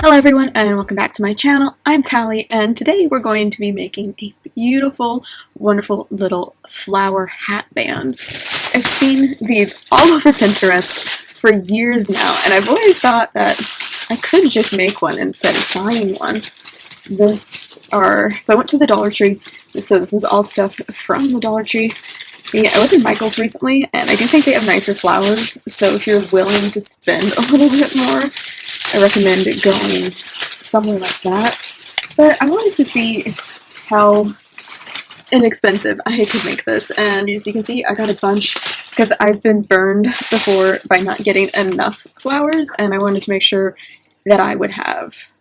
Hello everyone and welcome back to my channel. I'm Tally and today we're going to be making a beautiful, wonderful little flower hat band. I've seen these all over Pinterest for years now and I've always thought that I could just make one instead of buying one. So I went to the Dollar Tree, so this is all stuff from the Dollar Tree. Yeah, I was in Michael's recently and I do think they have nicer flowers, so if you're willing to spend a little bit more, I recommend going somewhere like that. But I wanted to see how inexpensive I could make this, and as you can see I got a bunch because I've been burned before by not getting enough flowers, and I wanted to make sure that I would have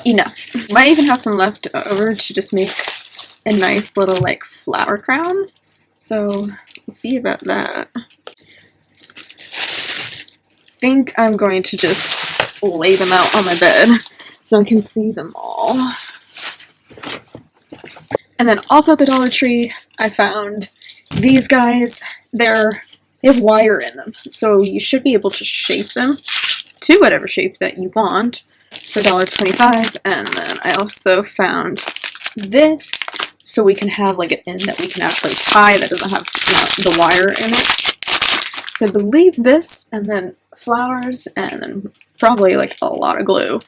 enough. Might even have some left over to just make a nice little like flower crown, so we'll see about that. I think I'm going to just lay them out on my bed so I can see them all. And then also at the Dollar Tree I found these guys. They have wire in them, so you should be able to shape them to whatever shape that you want for $1.25. And then I also found this, so we can have like an end that we can actually tie that doesn't have the wire in it. So I believe this, and then flowers, and then probably like a lot of glue.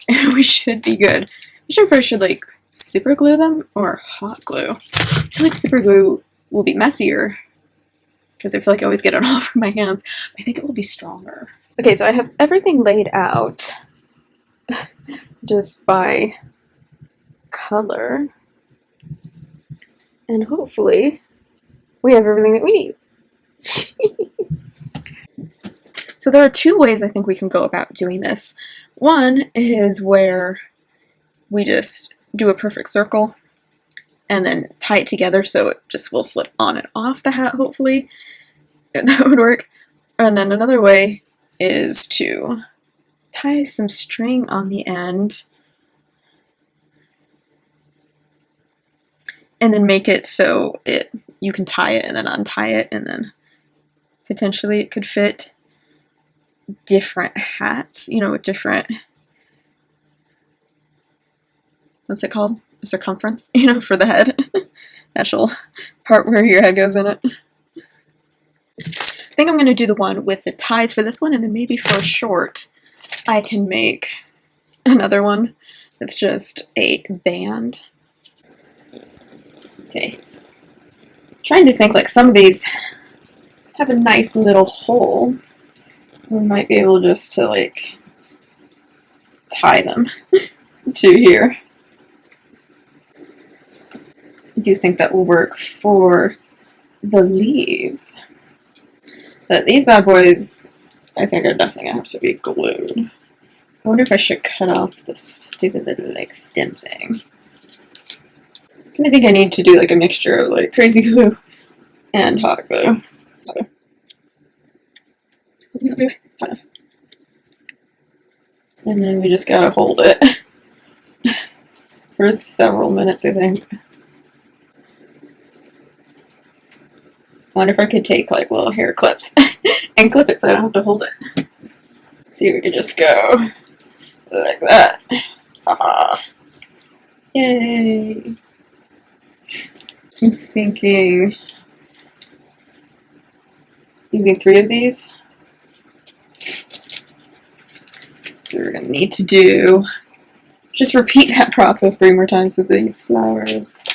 And we should be good. I'm not sure if I should like super glue them or hot glue. I feel like super glue will be messier because I feel like I always get it all over my hands. I think it will be stronger. Okay, so I have everything laid out just by color. And hopefully we have everything that we need. So there are two ways I think we can go about doing this. One is where we just do a perfect circle and then tie it together so it just will slip on and off the hat, hopefully. That would work. And then another way is to tie some string on the end and then make it so you can tie it and then untie it, and then potentially it could fit different hats, you know, with different, what's it called? Circumference, you know, for the head. Actual part where your head goes in it. I think I'm going to do the one with the ties for this one, and then maybe for a short I can make another one that's just a band. Okay. Trying to think, like, some of these have a nice little hole. We might be able just to like tie them to here. I do think that will work for the leaves. But these bad boys, I think, are definitely gonna have to be glued. I wonder if I should cut off the stupid little like stem thing. I think I need to do like a mixture of like crazy glue and hot glue. Kind of. And then we just gotta hold it for several minutes, I think. I wonder if I could take like little hair clips and clip it so I don't have to hold it. See if we could just go like that. Haha. Yay. I'm thinking using 3 of these. So we're going to need to do, just repeat that process 3 more times with these flowers.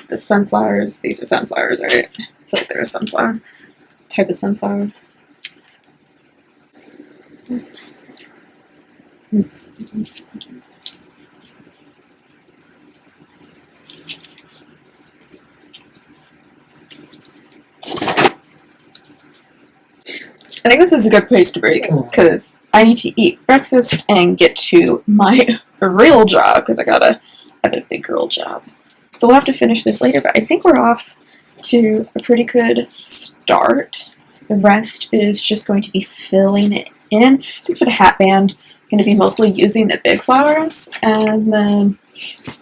The sunflowers, these are sunflowers, right? I feel like they're a sunflower, type of sunflower. I think this is a good place to break because I need to eat breakfast and get to my real job because I gotta have a big girl job. So we'll have to finish this later, but I think we're off to a pretty good start. The rest is just going to be filling it in. I think for the hat band, I'm going to be mostly using the big flowers, and then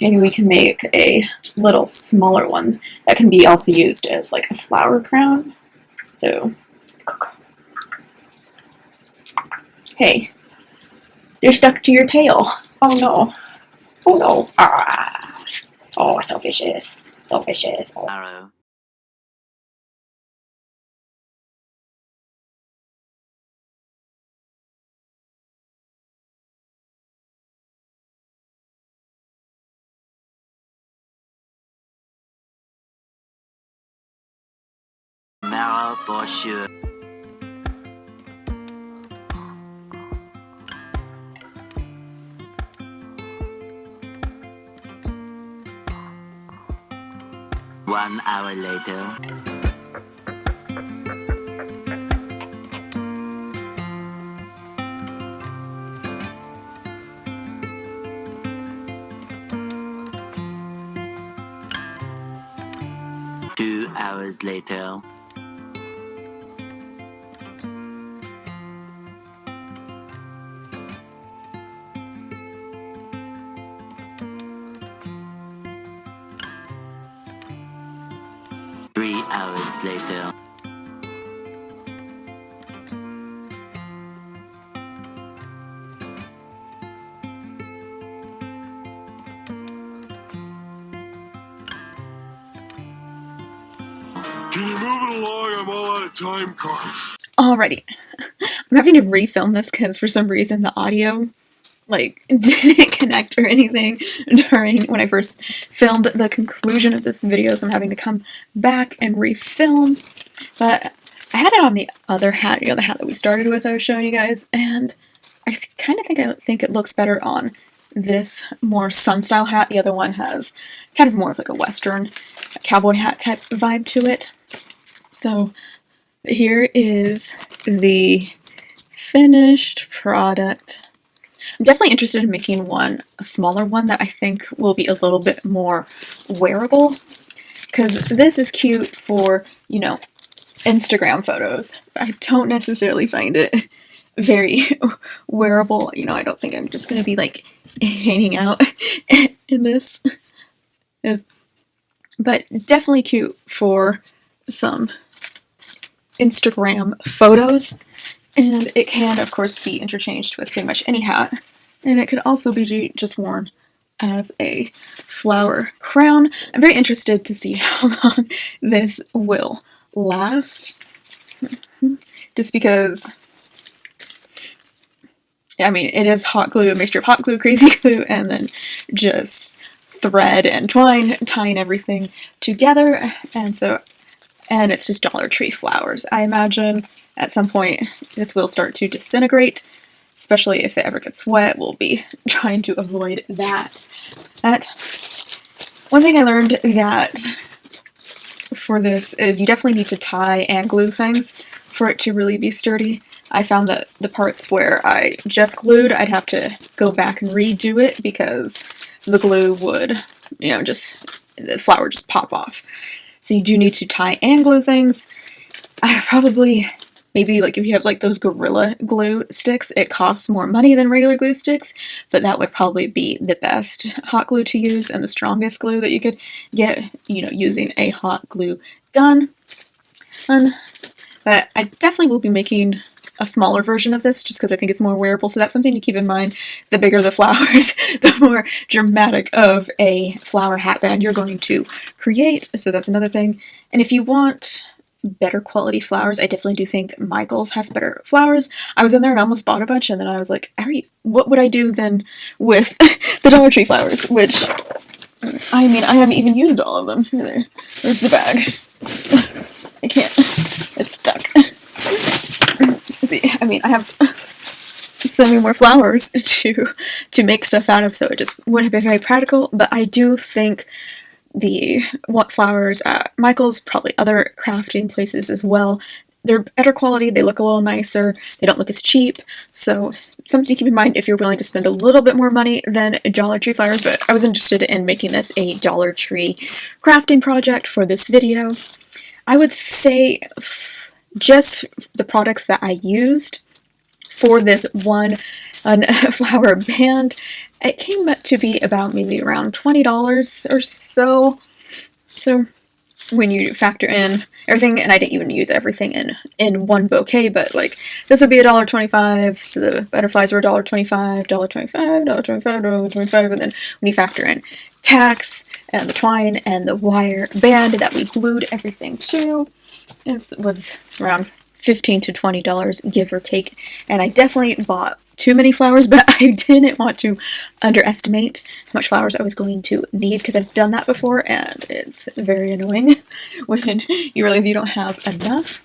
maybe we can make a little smaller one that can be also used as like a flower crown. So Hey, you're stuck to your tail. Oh no. Oh no. Ah. Oh, so vicious. So vicious. Oh. Arrow. Marrow brochure. One hour later. Two hours later. Three hours later. Can you move it along? I'm all out of time cards. Alrighty. I'm having to refilm this because for some reason the audio didn't connect or anything during when I first filmed the conclusion of this video, so I'm having to come back and refilm. But I had it on the other hat, the hat that we started with I was showing you guys, and I kind of think it looks better on this more sun style hat. The other one has kind of more of like a western cowboy hat type vibe to it. So here is the finished product. I'm definitely interested in making a smaller one that I think will be a little bit more wearable, because this is cute for, Instagram photos. I don't necessarily find it very wearable. I don't think I'm just going to be hanging out in this. But definitely cute for some Instagram photos. And it can, of course, be interchanged with pretty much any hat. And it could also be just worn as a flower crown. I'm very interested to see how long this will last. Just because, it is hot glue, a mixture of hot glue, crazy glue, and then just thread and twine, tying everything together. And it's just Dollar Tree flowers. I imagine at some point this will start to disintegrate, especially if it ever gets wet. We'll be trying to avoid that. One thing I learned that for this is you definitely need to tie and glue things for it to really be sturdy. I found that the parts where I just glued, I'd have to go back and redo it because the glue would, the flower just pop off. So you do need to tie and glue things. Maybe if you have those Gorilla Glue sticks, it costs more money than regular glue sticks, but that would probably be the best hot glue to use and the strongest glue that you could get, using a hot glue gun. But I definitely will be making a smaller version of this just because I think it's more wearable, so that's something to keep in mind. The bigger the flowers, the more dramatic of a flower hat band you're going to create, so that's another thing. And if you want better quality flowers, I definitely do think Michaels has better flowers. I was in there and almost bought a bunch, and then I was like, what would I do then with the Dollar Tree flowers? Which, I haven't even used all of them. There's the bag. I can't. It's stuck. See, I have so many more flowers to make stuff out of, so it just wouldn't have been very practical. But I do think what flowers at Michael's, probably other crafting places as well, they're better quality, they look a little nicer, they don't look as cheap, so something to keep in mind if you're willing to spend a little bit more money than Dollar Tree flowers. But I was interested in making this a Dollar Tree crafting project for this video. I would say just the products that I used for this one flower band, it came up to be about maybe around $20 or so. So when you factor in everything, and I didn't even use everything in one bouquet, but like this would be $1.25, the butterflies were $1.25, $1.25, $1.25, $1.25, and then when you factor in tax and the twine and the wire band that we glued everything to, it was around $15 to $20, give or take. And I definitely bought too many flowers, but I didn't want to underestimate how much flowers I was going to need, because I've done that before and it's very annoying when you realize you don't have enough.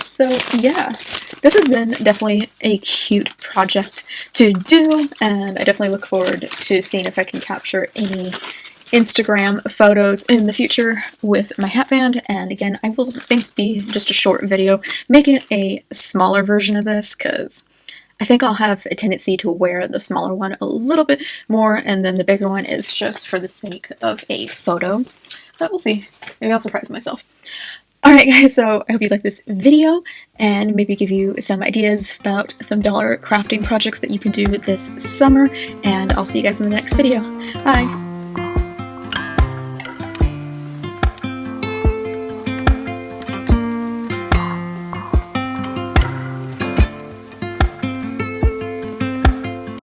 So yeah, this has been definitely a cute project to do, and I definitely look forward to seeing if I can capture any Instagram photos in the future with my hat band. And again, I will be just a short video making a smaller version of this, because I think I'll have a tendency to wear the smaller one a little bit more, and then the bigger one is just for the sake of a photo. But we'll see. Maybe I'll surprise myself. Alright guys, so I hope you like this video, and maybe give you some ideas about some dollar crafting projects that you can do this summer, and I'll see you guys in the next video. Bye!